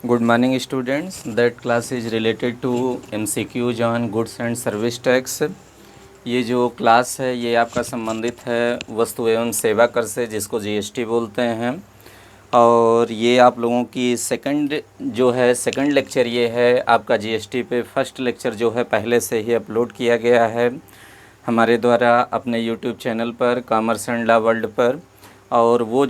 Good morning students. That class is related to MCQs on goods and service tax. ये जो class है ये आपका संबंधित है वस्तु एवं सेवा कर से, जिसको जीएसटी बोलते हैं। और ये आप लोगों की सेकंड लेक्चर ये है आपका जीएसटी पे। फर्स्ट लेक्चर जो है पहले से ही अपलोड किया गया है हमारे द्वारा अपने यूट्यूब चैनल पर, कॉमर्स एंड लॉ वर्ल्ड पर। और वो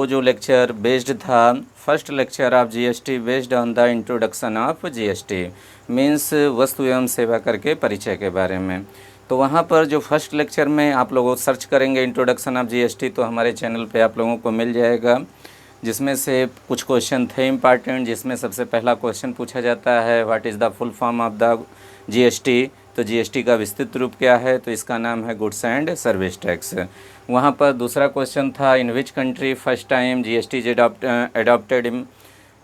जो लेक्चर बेस्ड था, first lecture of GST based on the introduction of GST, means वस्तु एवं सेवा कर के परिचय के बारे में। तो वहाँ पर जो फर्स्ट लेक्चर में आप लोगों सर्च करेंगे इंट्रोडक्शन ऑफ जीएसटी, तो हमारे चैनल पे आप लोगों को मिल जाएगा, जिसमें से कुछ क्वेश्चन थे इम्पॉर्टेंट। जिसमें सबसे पहला क्वेश्चन पूछा जाता है, what is the full form of the GST. तो जीएसटी का विस्तृत रूप क्या है, तो इसका नाम है गुड्स एंड सर्विस टैक्स। वहाँ पर दूसरा क्वेश्चन था, in which country first time GST is adopted.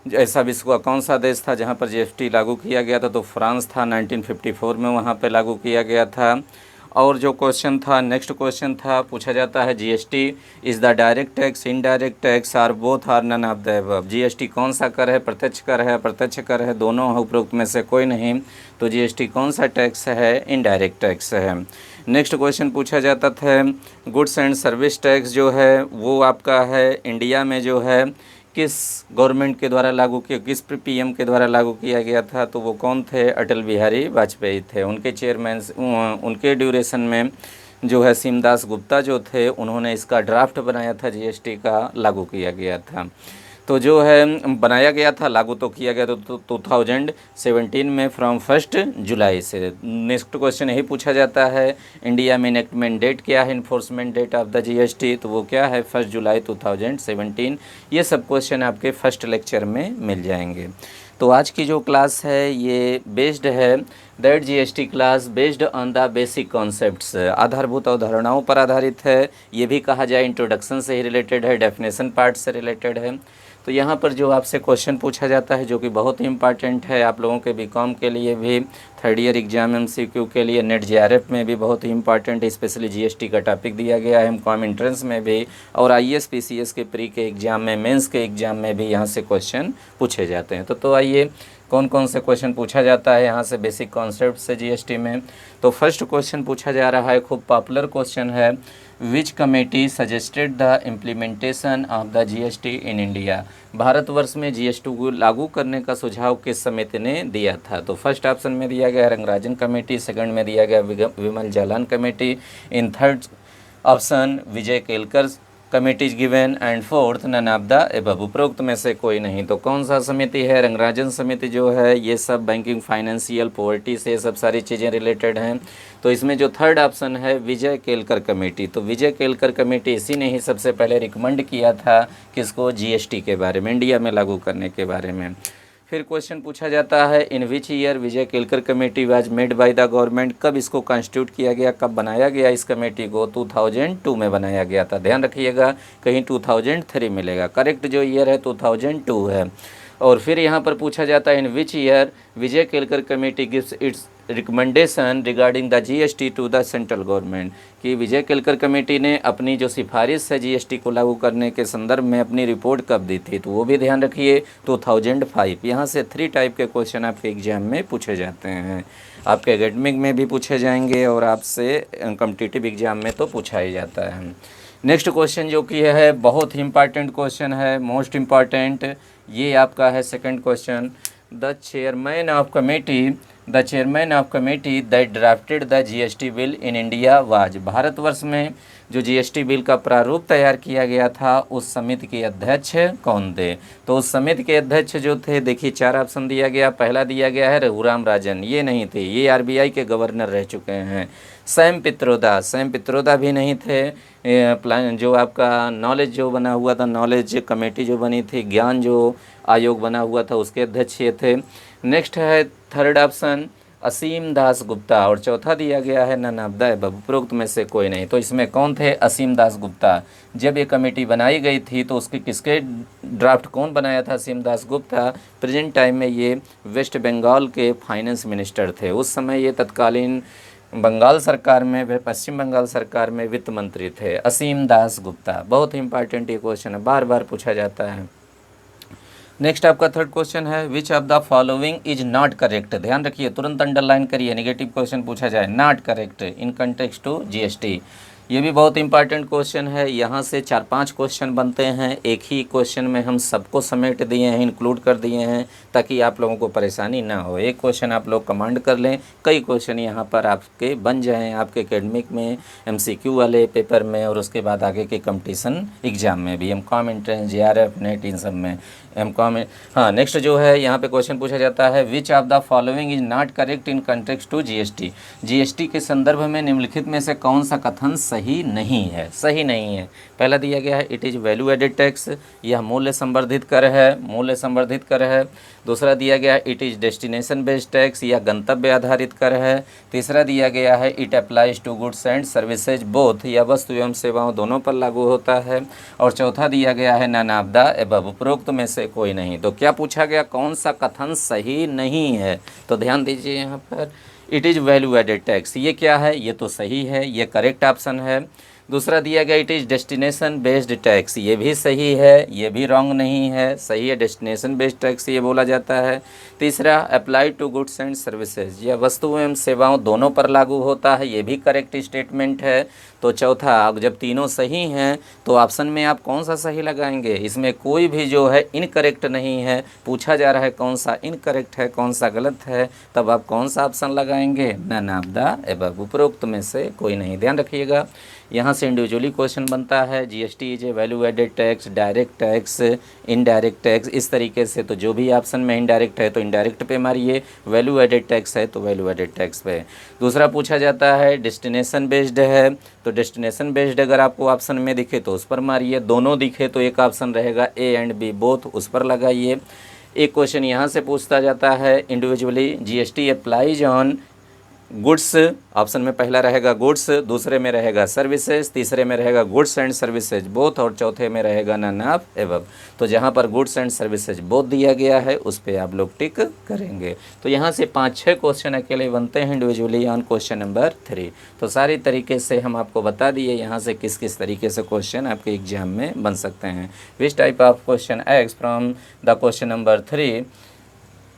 ऐसा विश्व का कौन सा देश था जहाँ पर जीएसटी लागू किया गया था, तो फ्रांस था। 1954 में वहाँ पर लागू किया गया था। और जो क्वेश्चन था, नेक्स्ट क्वेश्चन था, पूछा जाता है GST is the direct tax, indirect tax are both are none of the above. GST कौन सा कर है, प्रत्यक्ष कर है, अप्रत्यक्ष कर है, दोनों है, उपरोक्त में से कोई नहीं। तो जीएसटी कौन सा टैक्स है, इनडायरेक्ट टैक्स है। नेक्स्ट क्वेश्चन पूछा जाता था, गुड्स एंड सर्विस टैक्स जो है वो आपका है इंडिया में जो है किस गवर्नमेंट के द्वारा लागू किया, किस पीएम के द्वारा लागू किया गया था, तो वो कौन थे, अटल बिहारी वाजपेयी थे। उनके चेयरमैन, उनके ड्यूरेशन में जो है सीमदास गुप्ता जो थे, उन्होंने इसका ड्राफ्ट बनाया था, जीएसटी का लागू किया गया था। तो जो है बनाया गया था, लागू तो किया गया तो 2017 में फ्रॉम 1 जुलाई से। नेक्स्ट क्वेश्चन यही पूछा जाता है, इंडिया में इनेक्टमेंट डेट क्या है, enforcement date of the GST, तो वो क्या है, 1 जुलाई 2017। ये सब क्वेश्चन आपके फर्स्ट लेक्चर में मिल जाएंगे। तो आज की जो क्लास है ये बेस्ड है, that GST class based on the basic concepts, आधारभूत अवधारणाओं पर आधारित है। ये भी कहा जाए इंट्रोडक्शन से ही रिलेटेड है, डेफिनेशन पार्ट से रिलेटेड है। तो यहाँ पर जो आपसे क्वेश्चन पूछा जाता है, जो कि बहुत ही इंपॉर्टेंट है आप लोगों के बीकॉम के लिए भी, थर्ड ईयर एग्जाम एमसीक्यू के लिए, नेट जेआरएफ में भी बहुत ही इंपॉर्टेंट है। स्पेशली जीएसटी का टॉपिक दिया गया है एमकॉम एंट्रेंस में भी, और आईएएस पीसीएस के प्री के एग्ज़ाम में, मेंस के एग्ज़ाम में भी यहाँ से क्वेश्चन पूछे जाते हैं। तो आइए कौन कौन से क्वेश्चन पूछा जाता है यहाँ से बेसिक कॉन्सेप्ट से जीएसटी में। तो फर्स्ट क्वेश्चन पूछा जा रहा है, खूब पॉपुलर क्वेश्चन है, विच committee suggested the implementation of the GST in India. Bharatvarsh में जीएसटी को लागू करने का सुझाव किस समिति ने दिया था। तो फर्स्ट ऑप्शन में दिया गया रंगराजन कमेटी, सेकंड में दिया गया Vimal Jalan committee, in third option Vijay Kelkar committees given, and fourth none of the above, उपरोक्त में से कोई नहीं। तो कौन सा समिति है, रंगराजन समिति जो है, ये सब बैंकिंग, फाइनेंशियल, पॉवर्टी से सब सारी चीज़ें रिलेटेड हैं। तो इसमें जो थर्ड ऑप्शन है विजय केलकर कमेटी, तो विजय केलकर कमेटी इसी ने ही सबसे पहले रिकमेंड किया था किसको, जीएसटी के बारे में, इंडिया में लागू करने के बारे में। फिर क्वेश्चन पूछा जाता है, in which year Vijay Kelkar committee was made by the government, कब इसको कॉन्स्टिट्यूट किया गया, कब बनाया गया इस कमेटी को, 2002 में बनाया गया था। ध्यान रखिएगा, कहीं 2003 मिलेगा, करेक्ट जो ईयर है 2002 है। और फिर यहाँ पर पूछा जाता है, in which year Vijay Kelkar committee gives its recommendation regarding the GST to the central government, कि विजय केलकर कमेटी ने अपनी जो सिफारिश है जीएसटी को लागू करने के संदर्भ में अपनी रिपोर्ट कब दी थी, तो वो भी ध्यान रखिए 2005। यहाँ से 3 टाइप के क्वेश्चन आपके एग्जाम में पूछे जाते हैं, आपके एकेडमिक में भी पूछे जाएंगे और आपसे कॉम्पिटिटिव एग्जाम में तो पूछा ही जाता है। नेक्स्ट क्वेश्चन जो कि है बहुत ही इंपॉर्टेंट क्वेश्चन है, मोस्ट इम्पॉर्टेंट, ये आपका है second question, the chairman of committee that drafted the GST bill in India was, Bharatvarsh में जो जीएसटी बिल का प्रारूप तैयार किया गया था उस समिति के अध्यक्ष कौन थे। तो उस समिति के अध्यक्ष जो थे, देखिए 4 ऑप्शन दिया गया। पहला दिया गया है रघुराम राजन, ये नहीं थे, ये आरबीआई के गवर्नर रह चुके हैं। सैम पित्रोदा भी नहीं थे। प्लान जो आपका नॉलेज जो बना हुआ था, नॉलेज कमेटी जो बनी थी, ज्ञान जो आयोग बना हुआ था, उसके अध्यक्ष ये थे। नेक्स्ट है थर्ड ऑप्शन असीम दास गुप्ता, और चौथा दिया गया है नन ऑफ द अबव, उपरोक्त में से कोई नहीं। तो इसमें कौन थे, असीम दास गुप्ता। जब ये कमेटी बनाई गई थी तो उसके किसके ड्राफ्ट कौन बनाया था, असीम दास गुप्ता। प्रेजेंट टाइम में ये वेस्ट बंगाल के फाइनेंस मिनिस्टर थे। उस समय ये तत्कालीन बंगाल सरकार में, पश्चिम बंगाल सरकार में वित्त मंत्री थे, असीम दास गुप्ता। बहुत ही इंपॉर्टेंट ये क्वेश्चन है, बार बार पूछा जाता है। नेक्स्ट आपका थर्ड क्वेश्चन है which of the following is not correct. ध्यान रखिए, तुरंत अंडरलाइन करिए, नेगेटिव क्वेश्चन पूछा जाए, not correct in context to GST. ये भी बहुत इंपॉर्टेंट क्वेश्चन है। यहाँ से 4-5 क्वेश्चन बनते हैं, एक ही क्वेश्चन में हम सबको समेट दिए हैं, इंक्लूड कर दिए हैं, ताकि आप लोगों को परेशानी ना हो। एक क्वेश्चन आप लोग कमांड कर लें, कई क्वेश्चन यहाँ पर आपके बन जाएं आपके एकेडमिक में, एमसीक्यू वाले पेपर में, और उसके बाद आगे के कंपटीशन एग्जाम में भी, एमकॉम एंट्रेंस, जेआरएफ, नेट, इन सब में, एमकॉम। हाँ, नेक्स्ट जो है यहाँ पे क्वेश्चन पूछा जाता है which of the following is not correct in context to GST. GST के संदर्भ में निम्नलिखित में से कौन सा कथन सही नहीं है, सही नहीं है। पहला दिया गया है it is value added tax, यह मूल्य संवर्धित कर है, मूल्य संवर्धित कर है। दूसरा दिया गया है it is destination based tax, यह गंतव्य आधारित कर है। तीसरा दिया गया है it applies to goods and services both, यह वस्तु एवं सेवाओं दोनों पर लागू होता है। और चौथा दिया गया है नन ऑफ द अबव, उपरोक्त में से कोई नहीं। तो क्या पूछा गया, कौन सा कथन सही नहीं है? तो ध्यान दीजिए यहाँ पर, it is value added tax, ये क्या है, ये तो सही है, ये करेक्ट ऑप्शन है। दूसरा दिया गया it is destination based tax, ये भी सही है, ये भी रॉन्ग नहीं है, सही है, डेस्टिनेशन बेस्ड टैक्स ये बोला जाता है। तीसरा apply to goods and services, यह वस्तुओं एवं सेवाओं दोनों पर लागू होता है, ये भी करेक्ट स्टेटमेंट है। तो चौथा, जब तीनों सही हैं तो ऑप्शन में आप कौन सा सही लगाएंगे? इसमें कोई भी जो है इनकरेक्ट नहीं है। पूछा जा रहा है कौन सा इनकरेक्ट है, कौन सा गलत है, तब आप कौन सा ऑप्शन लगाएंगे? नन ऑफ द अबव, उपरोक्त में से कोई नहीं। ध्यान रखिएगा, यहाँ से इंडिविजुअली क्वेश्चन बनता है। GST is a value added tax, direct tax, indirect tax, इस तरीके से। तो जो भी ऑप्शन में इनडायरेक्ट है तो इनडायरेक्ट पे मारिए, वैल्यू एडेड टैक्स है तो वैल्यू एडेड टैक्स पे। दूसरा पूछा जाता है डेस्टिनेशन बेस्ड है, तो डेस्टिनेशन बेस्ड अगर आपको ऑप्शन में दिखे तो उस पर मारिए, दोनों दिखे तो एक ऑप्शन रहेगा ए एंड बी बोथ, उस पर लगाइए। एक क्वेश्चन यहाँ से पूछता जाता है individually GST applies on goods, option में पहला रहेगा गुड्स, दूसरे में रहेगा सर्विसेज, तीसरे में रहेगा गुड्स एंड सर्विसेज बोथ, और चौथे में रहेगा नन ऑफ अबव। तो जहाँ पर गुड्स एंड सर्विसेज बोथ दिया गया है उस पर आप लोग टिक करेंगे। तो यहाँ से 5-6 क्वेश्चन अकेले बनते हैं इंडिविजुअली ऑन क्वेश्चन नंबर 3। तो सारी तरीके से हम आपको बता दिए यहाँ से किस किस तरीके से क्वेश्चन आपके एग्जाम में बन सकते हैं। Which type of question x from the question number 3,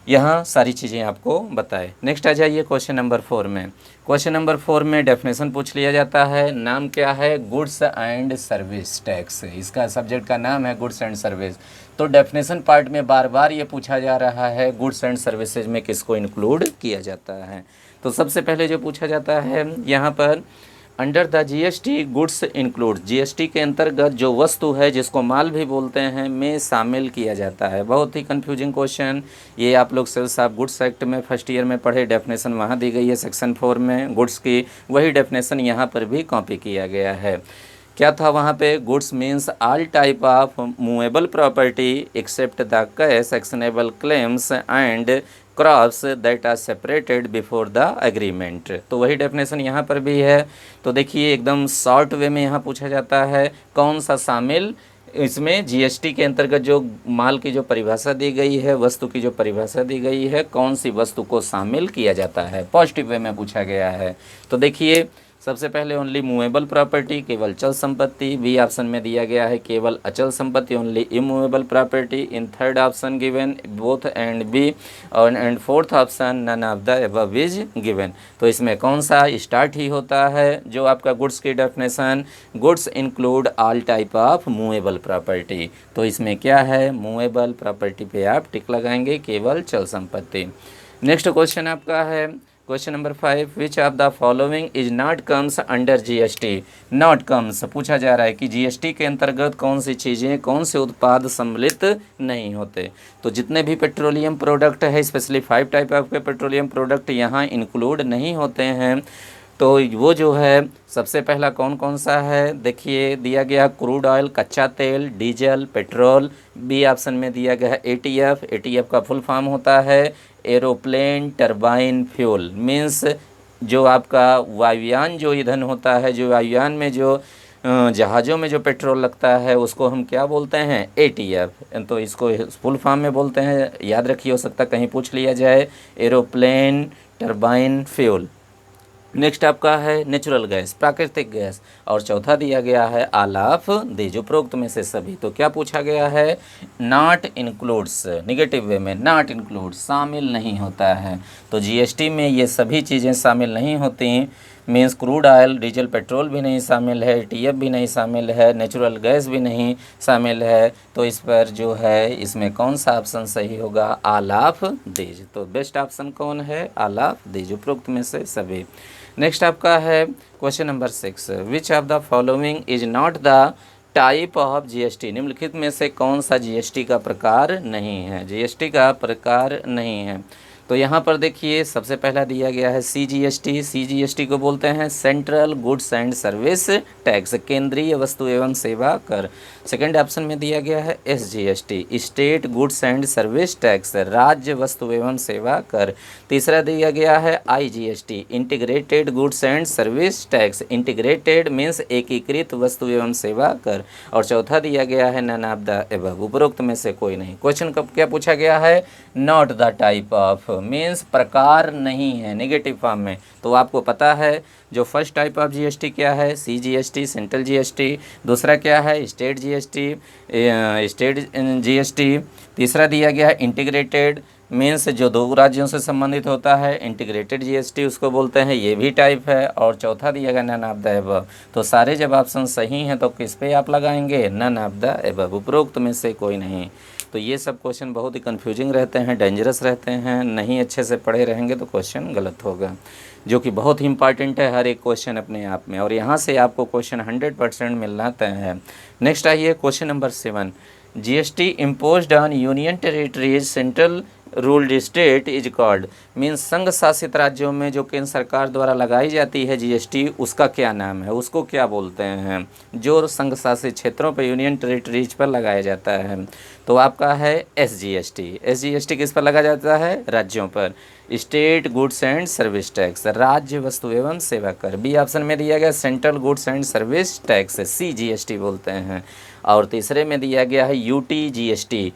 यहाँ सारी चीज़ें आपको बताए। नेक्स्ट आ जाइए क्वेश्चन नंबर 4 में। क्वेश्चन नंबर 4 में डेफिनेशन पूछ लिया जाता है। नाम क्या है? गुड्स एंड सर्विस टैक्स, इसका सब्जेक्ट का नाम है गुड्स एंड सर्विस। तो डेफिनेशन पार्ट में बार बार ये पूछा जा रहा है गुड्स एंड सर्विसेज में किसको इंक्लूड किया जाता है। तो सबसे पहले जो पूछा जाता है यहाँ पर, under the GST goods include, GST के अंतर्गत जो वस्तु है जिसको माल भी बोलते हैं में शामिल किया जाता है। बहुत ही कंफ्यूजिंग क्वेश्चन, ये आप लोग सेल्स ऑफ गुड्स एक्ट में फर्स्ट ईयर में पढ़े, डेफिनेशन वहाँ दी गई है सेक्शन 4 में गुड्स की, वही डेफिनेशन यहाँ पर भी कॉपी किया गया है। क्या था वहाँ पे? Goods means all type of movable property except the cash actionable claims and crops that are separated before the agreement. तो वही डेफिनेशन यहाँ पर भी है। तो देखिए एकदम शॉर्ट वे में यहाँ पूछा जाता है कौन सा शामिल इसमें जीएसटी के अंतर्गत जो माल की जो परिभाषा दी गई है, वस्तु की जो परिभाषा दी गई है, कौन सी वस्तु को शामिल किया जाता है, पॉजिटिव वे में पूछा गया है। तो देखिए सबसे पहले ओनली मूवेबल प्रॉपर्टी, केवल चल संपत्ति। बी ऑप्शन में दिया गया है केवल अचल संपत्ति, only immovable property. In third option given both and B, और and fourth option none of the above is given. तो इसमें कौन सा स्टार्ट ही होता है जो आपका गुड्स की definition, goods include all type of movable property. तो इसमें क्या है? मूवेबल प्रॉपर्टी पे आप टिक लगाएंगे, केवल चल संपत्ति। नेक्स्ट क्वेश्चन आपका है question number 5, which of the following is not comes under GST. Not comes पूछा जा रहा है कि जीएसटी के अंतर्गत कौन सी चीज़ें, कौन से उत्पाद सम्मिलित नहीं होते। तो जितने भी पेट्रोलियम प्रोडक्ट है, स्पेशली 5 टाइप ऑफ के पेट्रोलियम प्रोडक्ट यहाँ इंक्लूड नहीं होते हैं। तो वो जो है सबसे पहला कौन कौन सा है? देखिए दिया गया क्रूड ऑयल, कच्चा तेल, डीजल, पेट्रोल। बी ऑप्शन में दिया गया है एटीएफ। एटीएफ का फुल फॉर्म होता है एरोप्लेन टरबाइन फ्यूल, मीन्स जो आपका वायुयान जो ईंधन होता है, जो वायुयान में जो जहाज़ों में जो पेट्रोल लगता है उसको हम क्या बोलते हैं? एटीएफ। तो इसको फुल फॉर्म में बोलते हैं, याद रखिए, हो सकता कहीं पूछ लिया जाए, एरोप्लेन टरबाइन फ्यूल। नेक्स्ट आपका है नेचुरल गैस, प्राकृतिक गैस। और चौथा दिया गया है ऑल ऑफ दीज, उपरोक्त में से सभी। तो क्या पूछा गया है, नॉट इंक्लूड्स, निगेटिव वे में नॉट इंक्लूड्स, शामिल नहीं होता है। तो जीएसटी में ये सभी चीज़ें शामिल नहीं होती, means crude oil, diesel, petrol भी नहीं शामिल है, टीएफ भी नहीं शामिल है, नेचुरल गैस भी नहीं शामिल है। तो इस पर जो है इसमें कौन सा ऑप्शन सही होगा, ऑल ऑफ दीज। तो बेस्ट ऑप्शन कौन है, ऑल ऑफ दीज, उपरोक्त में से सभी। नेक्स्ट आपका है question number 6, which of the following is not the type of GST, निम्नलिखित में से कौन सा जीएसटी का प्रकार नहीं है, जीएसटी का प्रकार नहीं है। तो यहाँ पर देखिए सबसे पहला दिया गया है सीजीएसटी, सीजीएसटी को बोलते हैं central goods and service tax, केंद्रीय वस्तु एवं सेवा कर। सेकंड ऑप्शन में दिया गया है SGST, state goods and service tax, राज्य वस्तु एवं सेवा कर। तीसरा दिया गया है IGST, integrated goods and service tax, integrated means एकीकृत वस्तु एवं सेवा कर। और चौथा दिया गया है नन ऑफ द एबव, उपरोक्त में से कोई नहीं। क्वेश्चन कब क्या पूछा गया है, not the type of means प्रकार नहीं है, नेगेटिव फॉर्म में। तो आपको पता है जो फर्स्ट टाइप ऑफ जीएसटी क्या है, सीजीएसटी, सेंट्रल जीएसटी। दूसरा क्या है, स्टेट जीएसटी, स्टेट जीएसटी। तीसरा दिया गया है इंटीग्रेटेड मीन्स जो दो राज्यों से संबंधित होता है, इंटीग्रेटेड जीएसटी उसको बोलते हैं, ये भी टाइप है। और चौथा दिया गया नन ऑफ द एबव। तो सारे जब ऑप्शन सही हैं तो किस पे आप लगाएंगे, नन ऑफ द एबव, उपरोक्त में से कोई नहीं। तो ये सब क्वेश्चन बहुत ही कन्फ्यूजिंग रहते हैं, डेंजरस रहते हैं, नहीं अच्छे से पढ़े रहेंगे तो क्वेश्चन गलत होगा, जो कि बहुत ही इंपॉर्टेंट है हर एक क्वेश्चन अपने आप में। और यहाँ से आपको क्वेश्चन 100% मिलना तय है। नेक्स्ट आइए question number 7, GST imposed on union territories central ruled state is called, means संघ शासित राज्यों में जो केंद्र सरकार द्वारा लगाई जाती है जीएसटी, उसका क्या नाम है, उसको क्या बोलते हैं, जो संघ शासित क्षेत्रों पर यूनियन टेरिटरीज पर लगाया जाता है। तो आपका है एसजीएसटी, एसजीएसटी किस पर लगाया जाता है, राज्यों पर। State goods and service tax, राज्य वस्तु एवं सेवा कर। बी ऑप्शन में दिया गया central goods and service tax, CGST बोलते हैं। और तीसरे में दिया गया है UTGST,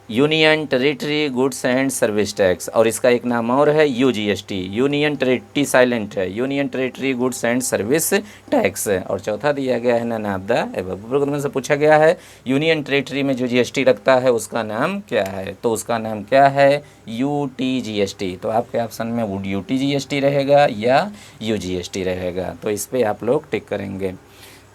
union territory goods and service tax. और इसका एक नाम और है यूजीएसटी, यूनियन टेरिटरी साइलेंट है, union territory goods and service tax. और चौथा दिया गया है नन ऑफ द एबव, में से पूछा गया है यूनियन टेरिटरी में जो जीएसटी लगता है उसका नाम क्या है। तो उसका नाम क्या है, यूटीजीएसटी। तो आपके ऑप्शन में वुड यूटीजीएसटी रहेगा या यूजीएसटी रहेगा। तो इस पर आप लोग टिक करेंगे।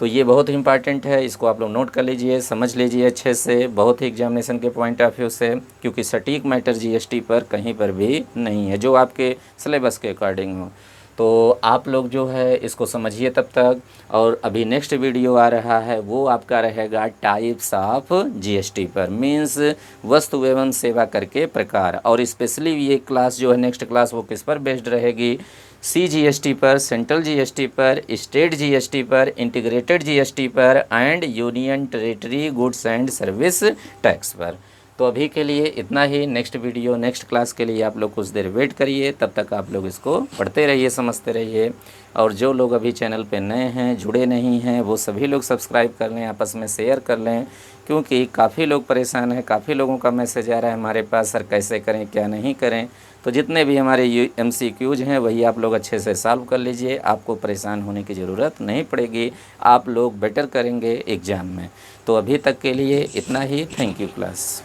तो ये बहुत इंपॉर्टेंट है, इसको आप लोग नोट कर लीजिए, समझ लीजिए अच्छे से, बहुत ही एग्जामिनेशन के पॉइंट ऑफ व्यू से, क्योंकि सटीक मैटर जीएसटी पर कहीं पर भी नहीं है जो आपके सिलेबस के अकॉर्डिंग हो। तो आप लोग जो है इसको समझिए तब तक। और अभी नेक्स्ट वीडियो आ रहा है वो आपका रहेगा टाइप्स ऑफ जीएसटी पर, मीन्स वस्तु एवं सेवा कर के प्रकार। और स्पेशली ये क्लास जो है नेक्स्ट क्लास वो किस पर बेस्ड रहेगी, सीजीएसटी पर, सेंट्रल जीएसटी पर, स्टेट जीएसटी पर, इंटीग्रेटेड जीएसटी पर and union territory goods and service tax पर। तो अभी के लिए इतना ही। नेक्स्ट वीडियो नेक्स्ट क्लास के लिए आप लोग कुछ देर वेट करिए, तब तक आप लोग इसको पढ़ते रहिए, समझते रहिए। और जो लोग अभी चैनल पे नए हैं, जुड़े नहीं हैं, वो सभी लोग सब्सक्राइब कर लें, आपस में शेयर कर लें, क्योंकि काफ़ी लोग परेशान हैं, काफ़ी लोगों का मैसेज आ रहा है हमारे पास, सर कैसे करें क्या नहीं करें। तो जितने भी हमारे MCQs हैं वही आप लोग अच्छे से सॉल्व कर लीजिए, आपको परेशान होने की ज़रूरत नहीं पड़ेगी, आप लोग बेटर करेंगे एग्ज़ाम में। तो अभी तक के लिए इतना ही। Thank you class.